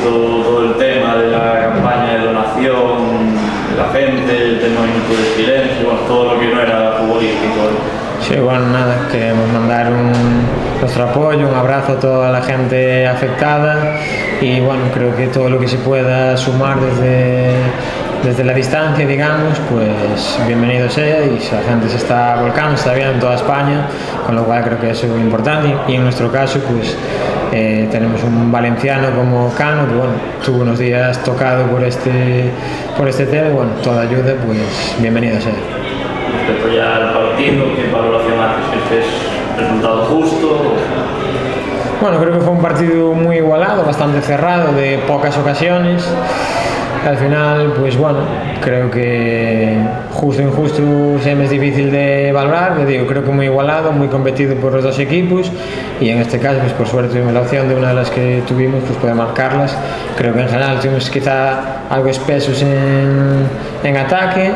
visto todo el tema de la campaña de donación de la gente, el tema del minuto de silencio, bueno, todo lo que no era futbolístico. Sí, bueno, nada, queremos mandar nuestro apoyo, un abrazo a toda la gente afectada y bueno, creo que todo lo que se pueda sumar desde la distancia, digamos, pues bienvenido sea, y si la gente se está volcando, está bien en toda España, con lo cual creo que eso es muy importante. Y en nuestro caso, pues tenemos un valenciano como Cano, que bueno, tuvo unos días tocado por este tema, y bueno, toda ayuda, pues bienvenido sea. Respecto ya al partido, ¿qué valoración haces? ¿Este es resultado justo? Bueno, creo que fue un partido muy igualado, bastante cerrado, de pocas ocasiones. Al final, pues bueno, creo que justo o injusto siempre es difícil de valorar, yo digo, creo que muy igualado, muy competido por los dos equipos, y en este caso, pues por suerte tuvimos la opción de una de las que tuvimos, pues poder marcarlas. Creo que en general tuvimos quizá algo espesos en ataque,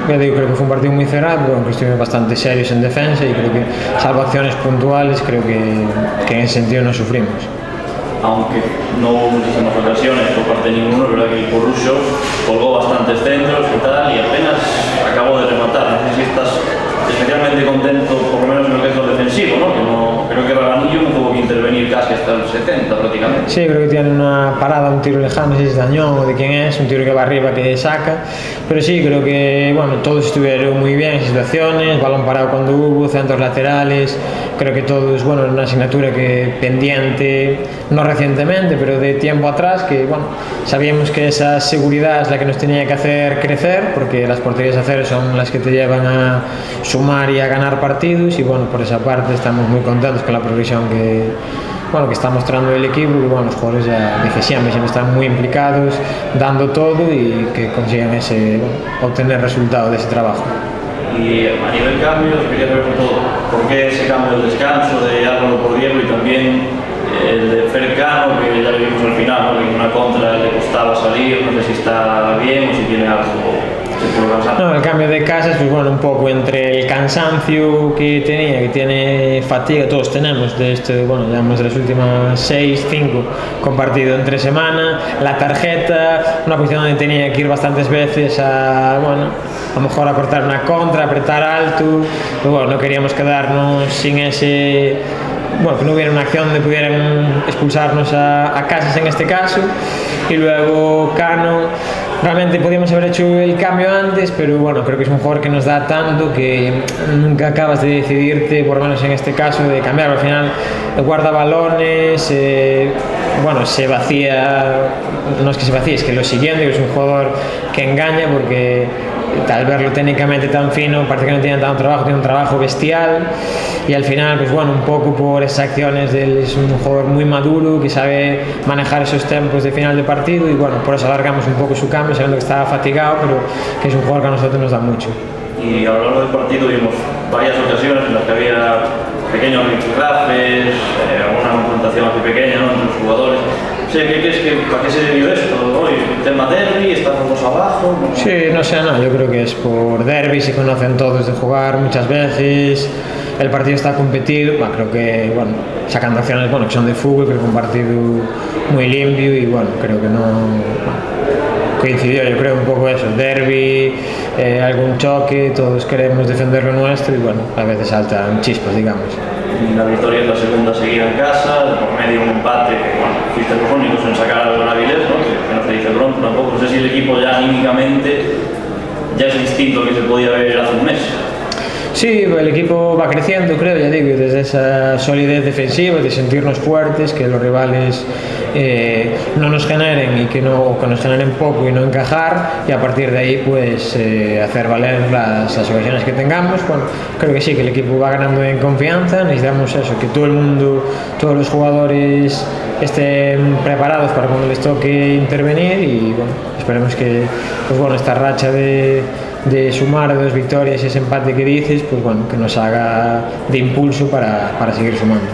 yo digo, creo que fue un partido muy cerrado, pero bueno, estuvimos bastante serios en defensa, y creo que salvo acciones puntuales, creo que en ese sentido no sufrimos. Aunque no hubo muchísimas ocasiones por parte de ninguno, verdad que el Corusio colgó bastantes centros y tal, y apenas acabó de rematar. No sé si estás especialmente contento, por lo menos en lo que es lo defensivo, ¿no? Que no, creo que Raganillo no tuvo que intervenir casi hasta el 70 prácticamente. Sí, creo que tiene una parada, un tiro lejano, no sé si es Dañón o de quién es, un tiro que va arriba que saca, pero sí, creo que bueno, todos estuvieron muy bien en situaciones, balón parado cuando hubo, centros laterales, creo que todos, bueno, era una asignatura que pendiente, no recientemente, pero de tiempo atrás, que bueno, sabíamos que esa seguridad es la que nos tenía que hacer crecer, porque las porterías a cero son las que te llevan a sumar y a ganar partidos, y bueno, por esa parte estamos muy contentos con la progresión que está mostrando el equipo, y bueno, los jugadores, ya dije, siempre están muy implicados, dando todo, y que consiguen obtener resultado de ese trabajo. Y a nivel cambios, quería saber por qué ese cambio del descanso de Álvaro por Diego, y también el de Fercano, que ya lo vimos al final, ¿no? Que en una contra le costaba salir, no sé si está bien o si tiene algo. No, el cambio de Casas, pues bueno, un poco entre el cansancio que tiene fatiga, todos tenemos de este, bueno, digamos de las últimas 6-5 compartido entre semana, la tarjeta, una posición donde tenía que ir bastantes veces a lo mejor a cortar una contra, apretar alto, pero bueno, no queríamos quedarnos sin ese, bueno, que no hubiera una acción donde pudieran expulsarnos a Casas en este caso. Y luego Cano, realmente podíamos haber hecho el cambio antes, pero bueno, creo que es un jugador que nos da tanto que nunca acabas de decidirte, por lo menos en este caso, de cambiarlo. Al final guarda balones, se vacía, no es que se vacíe, es que lo siguiente, es un jugador que engaña, porque al verlo técnicamente tan fino, parece que no tiene tanto trabajo, tiene un trabajo bestial, y al final, pues bueno, un poco por esas acciones es un jugador muy maduro, que sabe manejar esos tiempos de final de partido, y bueno, por eso alargamos un poco su cambio, sabiendo que estaba fatigado, pero que es un jugador que a nosotros nos da mucho. Y a lo largo del partido vimos varias ocasiones en las que había pequeños rifirrafes, alguna confrontación así pequeña, ¿no?, entre los jugadores. ¿Qué crees para qué se debió esto? ¿Hoy tema derbi? ¿Están los abajo? ¿No? Sí, no sé, yo creo que es por derbi, se conocen todos de jugar muchas veces, el partido está competido, creo que, sacando acciones, que son de fútbol, creo que un partido muy limpio, y creo que no coincidió, yo creo un poco eso, derbi, algún choque, todos queremos defender lo nuestro, y a veces saltan chispas, digamos. La victoria es la segunda seguida en casa, por medio de un empate que, fuiste los únicos en sacar algo en Avilés, ¿no? Que no se dice pronto tampoco. No sé si el equipo ya anímicamente ya es distinto al que se podía ver hace un mes. Sí, el equipo va creciendo, creo, ya digo, desde esa solidez defensiva, de sentirnos fuertes, que los rivales no nos generen, y que nos generen poco y no encajar, y a partir de ahí pues hacer valer las ocasiones que tengamos. Creo que sí, que el equipo va ganando en confianza, necesitamos eso, que todo el mundo, todos los jugadores estén preparados para cuando les toque intervenir, y esperemos que esta racha de sumar 2 victorias y ese empate que dices, que nos haga de impulso para seguir sumando.